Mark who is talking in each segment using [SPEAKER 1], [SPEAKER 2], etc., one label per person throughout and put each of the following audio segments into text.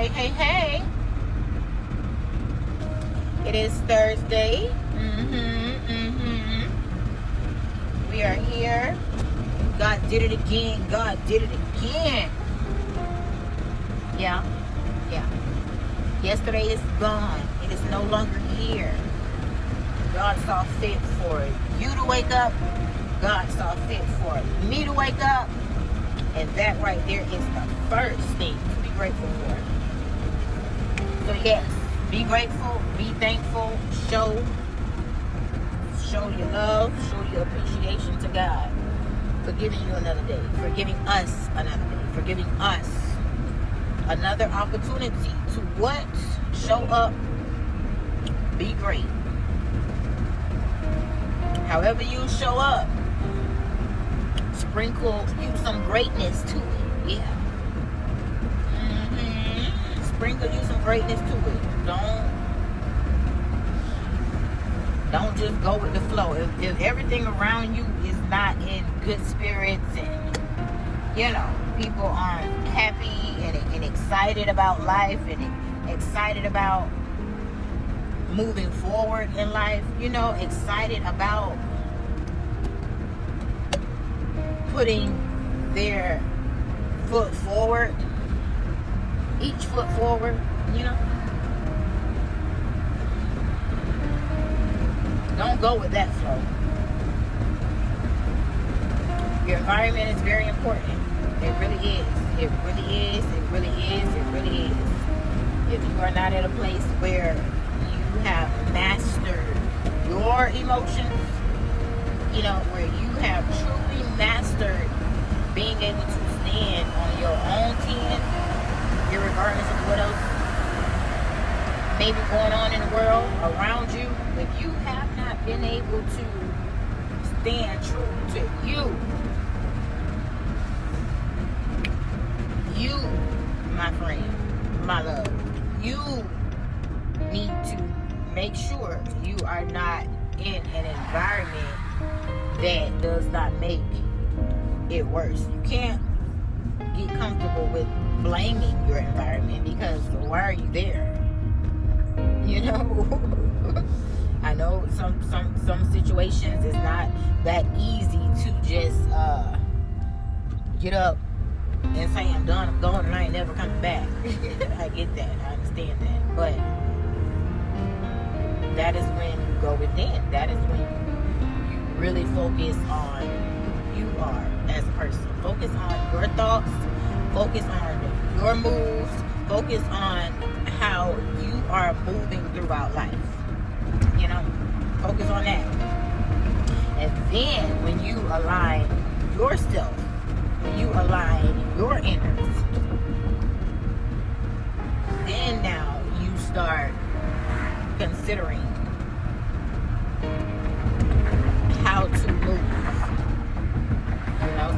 [SPEAKER 1] Hey. It is Thursday. We are here. God did it again. Yeah. Yesterday is gone. It is no longer here. God saw fit for you to wake up. God saw fit for me to wake up. And that right there is the first thing to be grateful for. So yes, be grateful, be thankful, show your love, show your appreciation to God for giving you another day, for giving us another day, for giving us another opportunity to what? Show up, be great. However you show up, sprinkle you some greatness to it. Yeah. Sprinkle you some greatness to it. Don't just go with the flow. If everything around you is not in good spirits and people aren't happy and excited about life and excited about moving forward in life, excited about putting their foot forward, each foot forward, don't go with that flow. Your environment is very important. It really is. It really is. It really is. It really is. If you are not at a place where you have mastered your emotions, where you have truly mastered being able to stand on your own 10, irregardless of what else may be going on in the world around you, if you have not been able to stand true to you, my friend, my love, you need to make sure you are not in an environment that does not make it worse. You can't get comfortable with blaming your environment because why are you there? I know some situations it's not that easy to just get up and say I'm done, I'm going, and I ain't never coming back. I get that, I understand that, but that is when you go within. That is when you really focus on who you are as a person. Focus on your thoughts, focus on your moves, focus on how you are moving throughout life. Focus on that. And then when you align yourself, when you align your innards, then now you start considering how to move.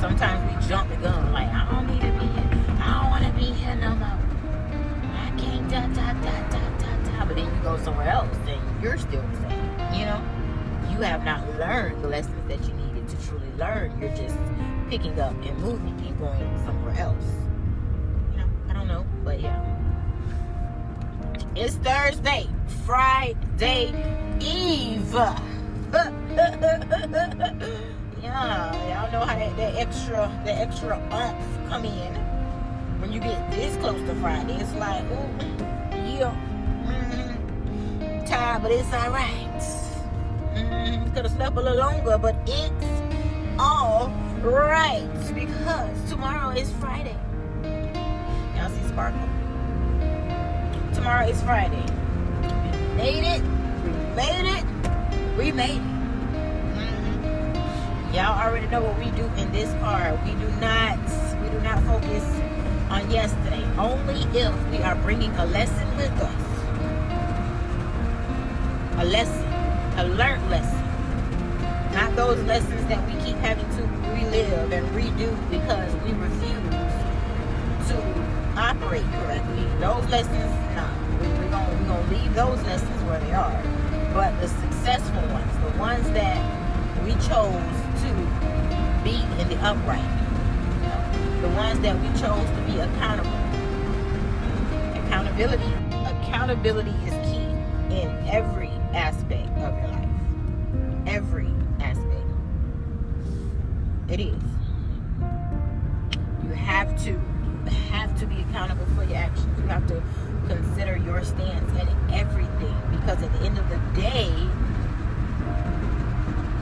[SPEAKER 1] Sometimes we jump the gun like, I don't need to be here. I don't want to be here no more. I can't da. But then you go somewhere else and you're still the same. You have not learned the lessons that you needed to truly learn. You're just picking up and moving and going somewhere else. I don't know, but yeah. It's Thursday, Friday Eve. Yeah, y'all know how that extra oomph come in when you get this close to Friday. It's like, tired, but it's all right. Could have slept a little longer, but it's all right because tomorrow is Friday. Y'all see Sparkle? Tomorrow is Friday. We made it. Y'all already know what we do in this car. We do not focus on yesterday. Only if we are bringing a lesson with us. A lesson. A learned lesson. Not those lessons that we keep having to relive and redo because we refuse to operate correctly. Those lessons, we're gonna leave those lessons where they are. But the successful ones, the ones that we chose to be in the upright, the ones that we chose to be accountable Accountability is key in every aspect of your life. Every aspect. It is. You have to be accountable for your actions. You have to consider your stance in everything, because at the end of the day,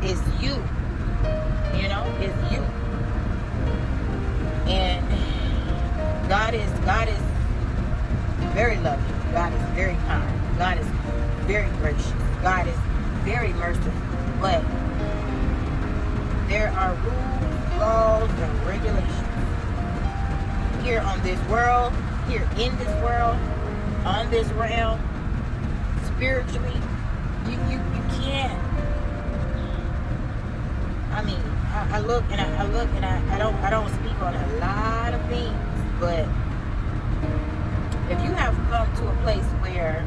[SPEAKER 1] it's you. You know, it's you. And God is very loving. God is very kind. God is very gracious. God is very merciful. But there are rules, laws, and regulations here on this world, here in this world, on this realm, spiritually. You can't. I mean, I look and I don't speak on a lot of things, but if you have come to a place where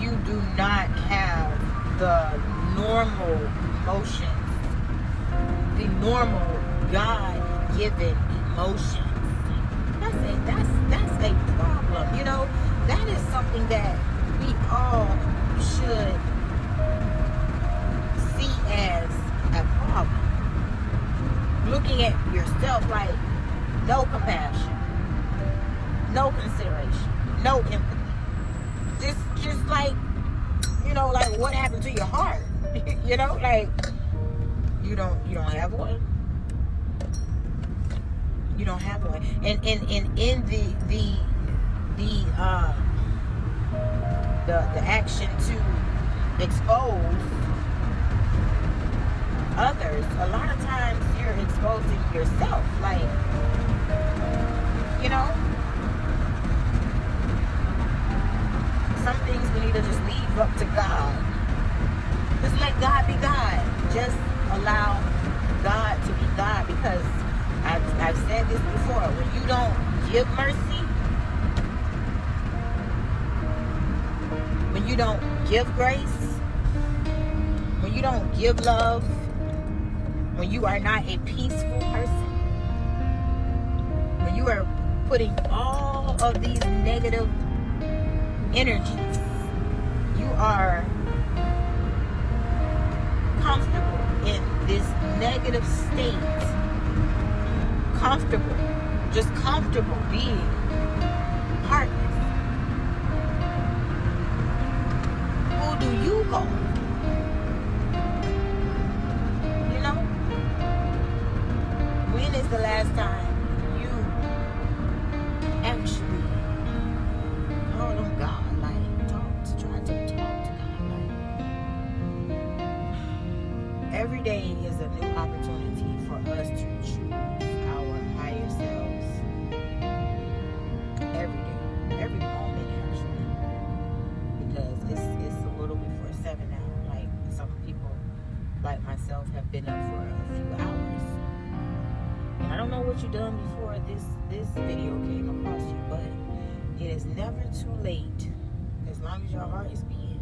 [SPEAKER 1] you do not have the normal emotions, the normal God-given emotions, that's a problem. You know, that is something that we all should see as a problem. Looking at yourself like no compassion, no consideration, no empathy. Just like, you know, like what happened to your heart? You know, like you don't have one. You don't have one. And in the action to expose others, a lot of times you're exposing yourself. Like, you know, some things we need to just leave up to God. Just let God be God. Just allow God to be God, because I've said this before. When you don't give mercy, when you don't give grace, when you don't give love, when you are not a peaceful person, when you are putting all of these negative energies, you are comfortable in this negative state, just comfortable being heartless. Who do you go? You know? When is the last time you actually called on God? Like, try to talk to God. Like, every day is a new opportunity for us to choose our higher selves. Every day, every moment, actually, because it's a little before 7 now. Like, some people, like myself, have been up for a few hours. And I don't know what you've done before this video came across you, but it is never too late, as long as your heart is beating,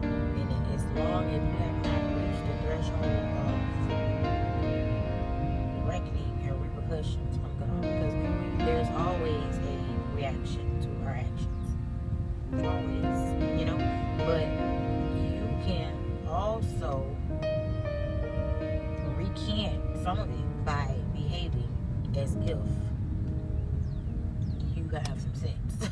[SPEAKER 1] and as long as you have not reached the threshold of reckoning and repercussions from God, because there's always a reaction to our actions. Always, you know. But you can also recant some of it by behaving as if you have some sense.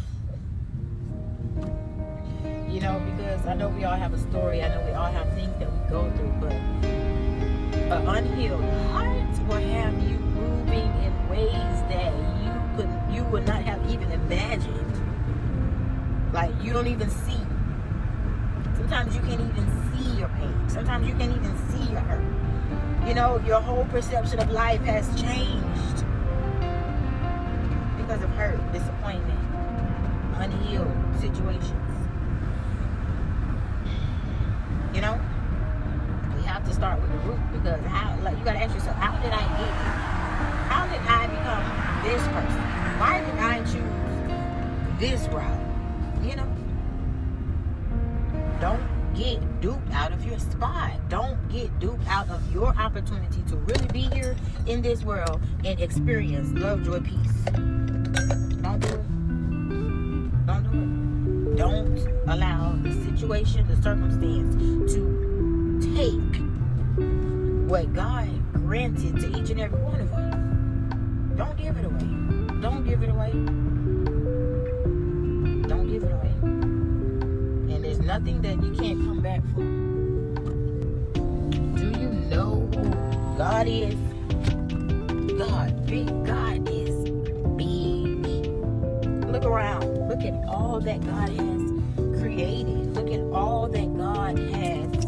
[SPEAKER 1] You know, because I know we all have a story. I know we all have things that we go through, but an unhealed heart will have you moving in ways that you would not have even imagined. Like, you don't even see. Sometimes you can't even see your pain. Sometimes you can't even see your hurt. You know, your whole perception of life has changed because of hurt, disappointment, unhealed situations. You know, we have to start with the root, because you gotta ask yourself, how did I get here? How did I become this person? Why did I choose this route? You know, don't get duped out of your spot. Don't get duped out of your opportunity to really be here in this world and experience love, joy, peace. Don't do it. situation, the circumstance, to take what God granted to each and every one of us. Don't give it away. Don't give it away. Don't give it away. And there's nothing that you can't come back from. Do you know who God is? God, big God is big. Look around. Look at all that God has created. Look at all that God has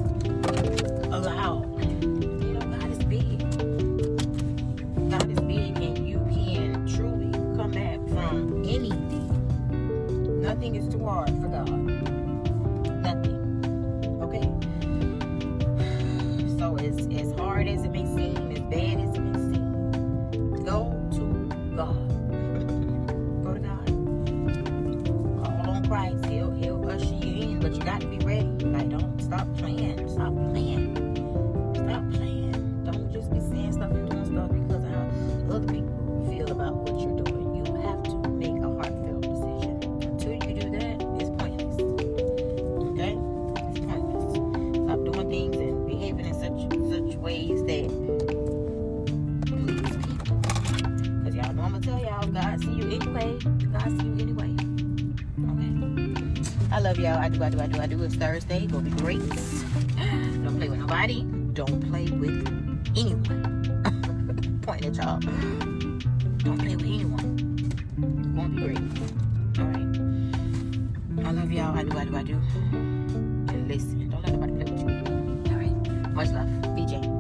[SPEAKER 1] allowed. You know, God is big. God is big, and you can truly come back from anything. Nothing is too hard for God. Nothing. Okay? So as hard as it may seem, as bad as it may seem, go to God. Go to God. Call on Christ. He'll usher you in, but you got to be ready. Like, don't stop playing. Stop playing. Stop playing. Don't just be saying stuff and doing stuff because of how other people feel about what you're doing. You have to make a heartfelt decision. Until you do that, it's pointless. Okay? It's pointless. Stop doing things and behaving in such ways that please people. Because y'all know I'm going to tell y'all, God see you anyway. God see you anyway. Okay? I love y'all. I do. It's Thursday. Go be great. Don't play with nobody. Don't play with anyone. Pointing at y'all. Don't play with anyone. Gonna be great. Alright. I love y'all. I do. And listen. Don't let nobody play with you. Alright. Much love. BJ.